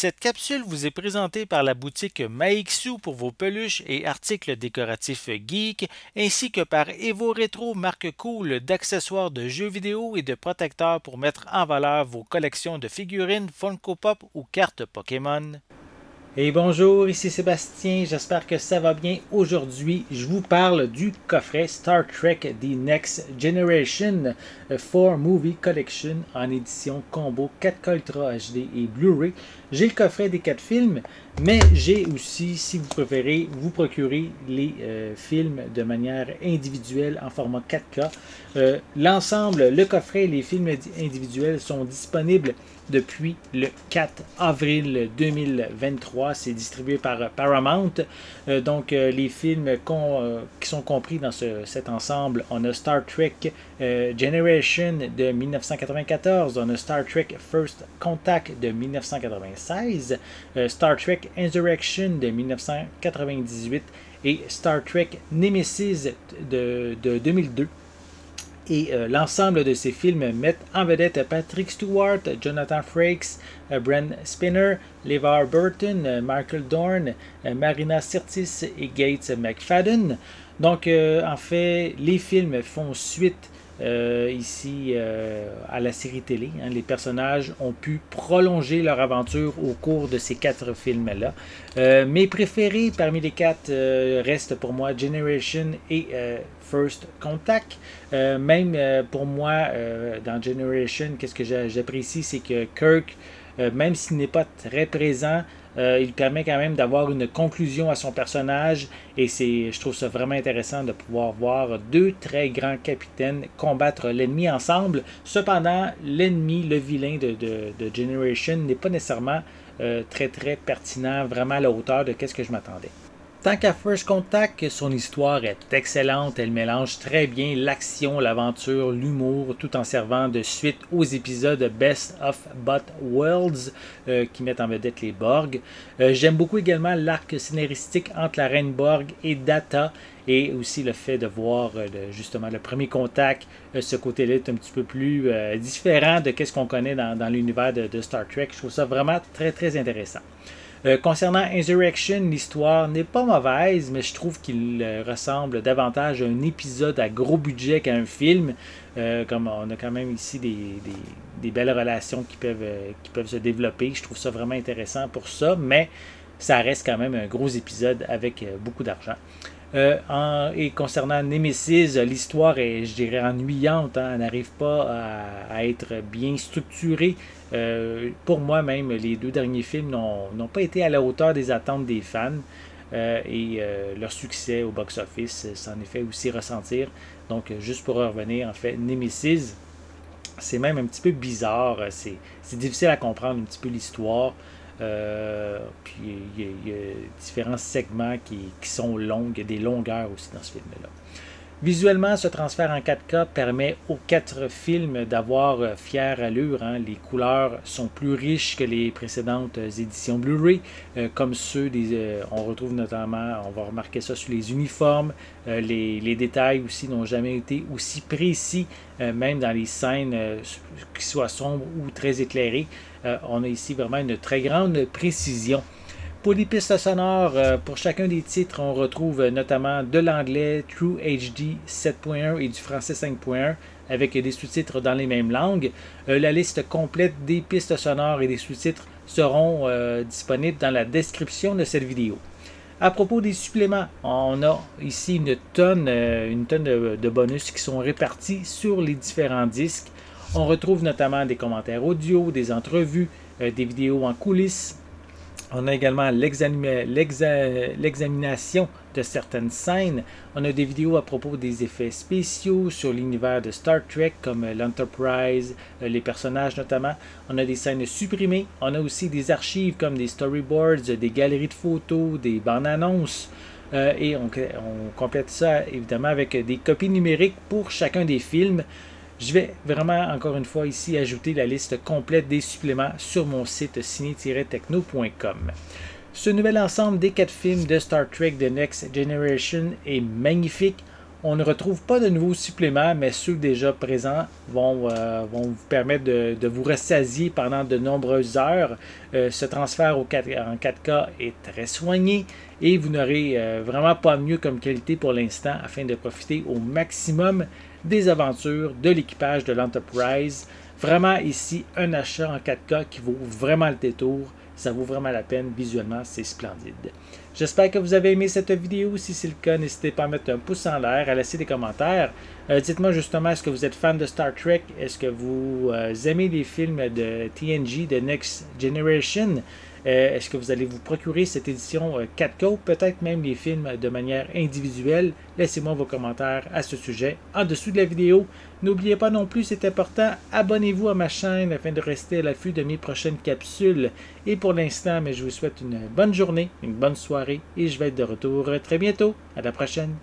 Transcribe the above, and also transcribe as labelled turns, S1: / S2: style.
S1: Cette capsule vous est présentée par la boutique Maixu pour vos peluches et articles décoratifs geek, ainsi que par Evo Retro, marque cool d'accessoires de jeux vidéo et de protecteurs pour mettre en valeur vos collections de figurines Funko Pop ou cartes Pokémon. Et bonjour, ici Sébastien, j'espère que ça va bien. Aujourd'hui, je vous parle du coffret Star Trek The Next Generation 4 Movie Collection en édition combo 4K Ultra HD et Blu-ray. J'ai le coffret des 4 films, mais j'ai aussi, si vous préférez, vous procurer les films de manière individuelle en format 4K. L'ensemble, le coffret et les films individuels sont disponibles depuis le 4 avril 2023. C'est distribué par Paramount. Donc, les films qui sont compris dans cet ensemble, on a Star Trek Generation de 1994, on a Star Trek First Contact de 1996, Star Trek Insurrection de 1998 et Star Trek Nemesis de 2002. Et l'ensemble de ces films mettent en vedette Patrick Stewart, Jonathan Frakes, Brent Spinner, LeVar Burton, Michael Dorn, Marina Sirtis et Gates McFadden. Donc, en fait, les films font suite ici à la série télé. Les personnages ont pu prolonger leur aventure au cours de ces 4 films-là. Mes préférés parmi les 4 restent pour moi Generation et First Contact. Même pour moi, dans Generation, qu'est-ce que j'apprécie, c'est que Kirk, même s'il n'est pas très présent, il permet quand même d'avoir une conclusion à son personnage et je trouve ça vraiment intéressant de pouvoir voir 2 très grands capitaines combattre l'ennemi ensemble. Cependant, l'ennemi, le vilain de Generation n'est pas nécessairement très pertinent, vraiment à la hauteur de ce que je m'attendais. Tant qu'à First Contact, son histoire est excellente. Elle mélange très bien l'action, l'aventure, l'humour, tout en servant de suite aux épisodes Best of Both Worlds qui mettent en vedette les Borg. J'aime beaucoup également l'arc scénaristique entre la Reine Borg et Data et aussi le fait de voir justement le premier contact. Ce côté-là est un petit peu plus différent de ce qu'on connaît dans l'univers de Star Trek. Je trouve ça vraiment très intéressant. Concernant Insurrection, l'histoire n'est pas mauvaise, mais je trouve qu'il ressemble davantage à un épisode à gros budget qu'à un film. Comme on a quand même ici des belles relations qui peuvent se développer. Je trouve ça vraiment intéressant pour ça, mais ça reste quand même un gros épisode avec beaucoup d'argent. Et concernant Nemesis, l'histoire est, je dirais, ennuyante. Elle n'arrive pas à être bien structurée. Pour moi même, les 2 derniers films n'ont pas été à la hauteur des attentes des fans. Et leur succès au box-office s'en est fait aussi ressentir. Donc, juste pour revenir, en fait, Nemesis, c'est même un petit peu bizarre. C'est difficile à comprendre un petit peu l'histoire. Puis il y a différents segments qui sont longs, il y a des longueurs aussi dans ce film-là. Visuellement, ce transfert en 4K permet aux 4 films d'avoir fière allure. Les couleurs sont plus riches que les précédentes éditions Blu-ray, comme ceux on retrouve notamment, on va remarquer ça sur les uniformes, les détails aussi n'ont jamais été aussi précis, même dans les scènes qui soient sombres ou très éclairées. On a ici vraiment une très grande précision. Pour les pistes sonores, pour chacun des titres, on retrouve notamment de l'anglais True HD 7.1 et du français 5.1 avec des sous-titres dans les mêmes langues. La liste complète des pistes sonores et des sous-titres seront disponibles dans la description de cette vidéo. À propos des suppléments, on a ici une tonne de bonus qui sont répartis sur les différents disques. On retrouve notamment des commentaires audio, des entrevues, des vidéos en coulisses. On a également l'examination de certaines scènes. On a des vidéos à propos des effets spéciaux sur l'univers de Star Trek, comme l'Enterprise, les personnages notamment. On a des scènes supprimées. On a aussi des archives comme des storyboards, des galeries de photos, des bandes annonces. Et on complète ça évidemment avec des copies numériques pour chacun des films. Je vais vraiment, encore une fois, ici ajouter la liste complète des suppléments sur mon site ciné-techno.com. Ce nouvel ensemble des 4 films de Star Trek The Next Generation est magnifique. On ne retrouve pas de nouveaux suppléments, mais ceux déjà présents vont vous permettre de vous rassasier pendant de nombreuses heures. Ce transfert en 4K est très soigné et vous n'aurez vraiment pas mieux comme qualité pour l'instant afin de profiter au maximum des aventures de l'équipage de l'Enterprise. Vraiment ici un achat en 4K qui vaut vraiment le détour. Ça vaut vraiment la peine, visuellement c'est splendide. J'espère que vous avez aimé cette vidéo. Si c'est le cas, n'hésitez pas à mettre un pouce en l'air, à laisser des commentaires. Dites-moi justement, est-ce que vous êtes fan de Star Trek? Est-ce que vous aimez les films de TNG, de Next Generation? Est-ce que vous allez vous procurer cette édition 4K ou peut-être même les films de manière individuelle? Laissez-moi vos commentaires à ce sujet en dessous de la vidéo. N'oubliez pas non plus, c'est important, abonnez-vous à ma chaîne afin de rester à l'affût de mes prochaines capsules. Et pour l'instant, je vous souhaite une bonne journée, une bonne soirée et je vais être de retour très bientôt. À la prochaine!